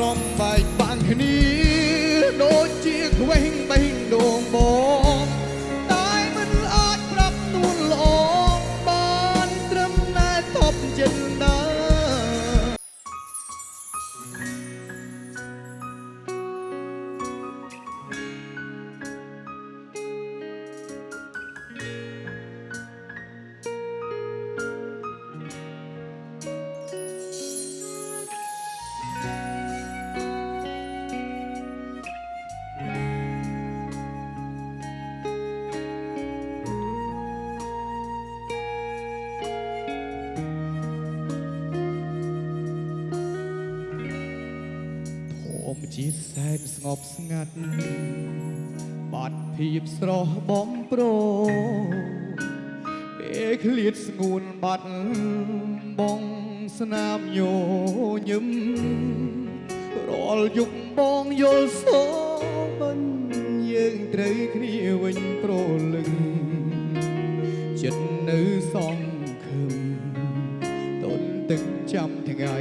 រម្មណ៍បែកបាក់គ្នាដូចជាខ្វែងបេះដូងបងតែមិនអាចប្រាប់នួនល្អបានត្រឹមតែតបចិត្តដែរជាតិសែនស្ងប់ស្ងាត់បាត់ភាពស្រស់បំព្រងពេលឃ្លាតស្ងួនបាត់បងស្នាមញញឹមរាល់យុគបងយល់សោមិនយើងត្រូវគ្នាវិញប្រលឹងចិត្តនៅសងខឹមតន់ទឹកចាំថ្ងៃ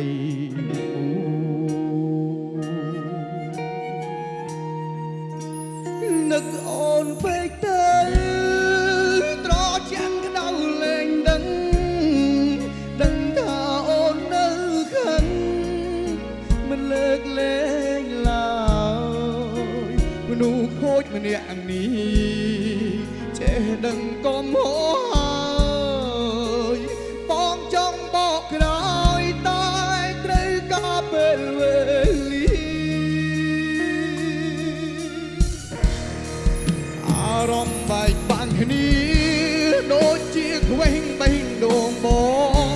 នឹកអូនពេកទៅត្រចាំងក្តៅលែងដឹងថាអូននៅខឹងមិនលើកលែងឡើយមនុស្សខូចម្នាក់នេះចេះដឹងកុំហោហើយបងចង់បកក្រោយតែត្រូវការពេលវេលាអារម្មណ៍បែកបាក់គ្នាដូចជាខ្វែងបេះដូងបង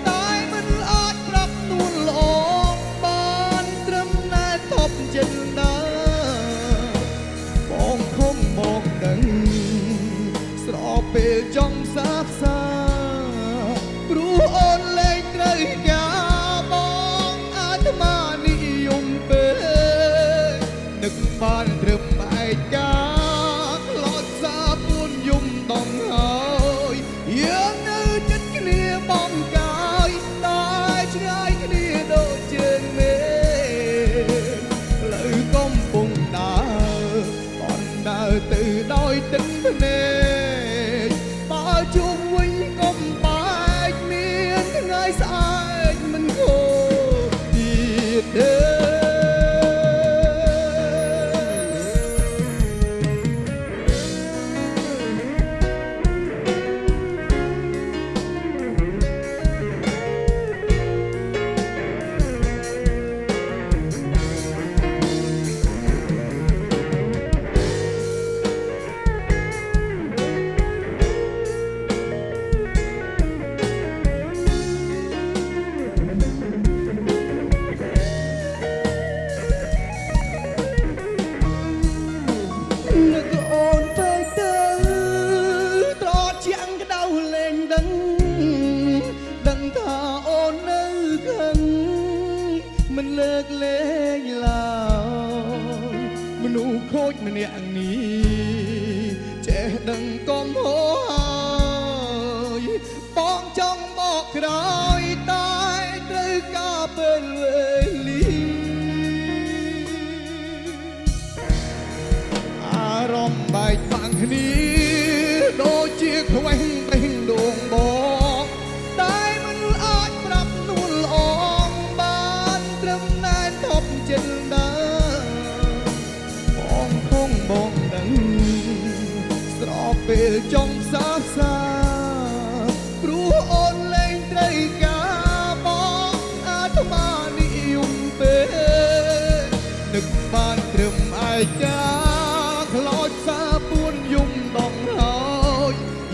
តែមិនអាចប្រាប់នួនល្អបានត្រឹមតែតបចិត្តដែរបងខំមកដឹងស្រពេលចង់សាបសាព្រោះអូនលែងត្រូវការបងអាត្មានិយមពេកនឹកបានត្រឹមឯកាយើងនៅចិត្តគ្នាបងកាយតែឆ្ងាយគ្នាដូចជើងមេផ្លូវកំពុងដើរបនដើរទៅដោយទឹកភ្នែកបើជួបវិញកុំបែកមានថ្ងៃស្អែកមិនខូចទៀតទេនឹកអូនពេកទៅត្រជាំងក្តៅលែងដឹងថាអូននៅខឹងមិនលើកលែងឡើយមនុស្សខូចម្នាក់នេះចេះដឹងកុំហោហើយបងចង់បកក្រោយតែត្រូវការពេលវេលាអារម្មណ៍បែកបាក់គ្នាដូចជាខ្វែងបេះដូងបងតែមិនអាចប្រាប់នួនល្អបានត្រឹមតែតបចិត្តដែរបងគង់បងដឹងស្រពេលចង់សាសាព្រោះអូនលែងត្រូវការបងអាត្មានិយមពេកនឹកបានត្រឹមឯកាខ្លោចសាពួនយំដងហើយ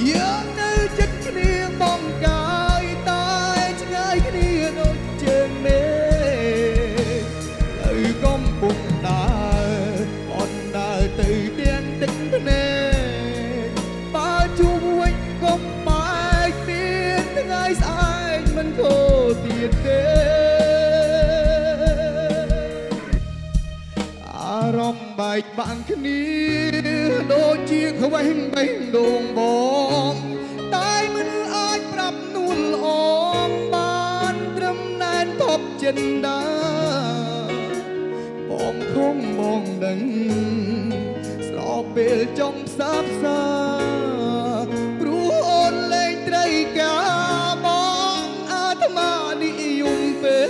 យើងនៅចិត្តគ្នាបងកាយតែឆ្ងាយគ្នាដូចជើងមេផ្លូវកំពុងដើរបនដើរទៅទាំងទឹកភ្នែកបើជួបវិញកុំបែកមានថ្ងៃស្អែកមិនខូចទៀតទេអារម្មណ៍បែកបាក់គ្នាដូចជាខ្វែងបេះដូងបងតែមិនអាចប្រាប់នួនល្អបានត្រឹមតែតបចិត្តដែរ ពេលចង់សាបសាព្រោះអូនលែងត្រូវការបងអាត្មានិយមពេ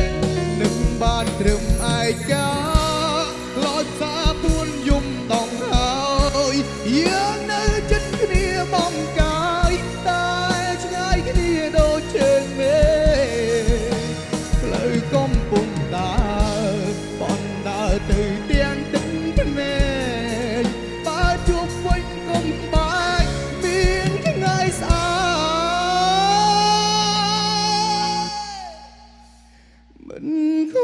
កនឹងបានត្រឹមឯកាខ្លោចសាពួនយំតង់ហើយយើងនៅចិត្តគ្នាបងកាយតែឆ្ងាយគ្នាដូចជើងមេផ្លូវកំពុងដើរបន់ដើរទៅទាំងទឹកភ្នែកបើជួបវិញគុំបាច់មានថ្ងៃស្អាតមិនខ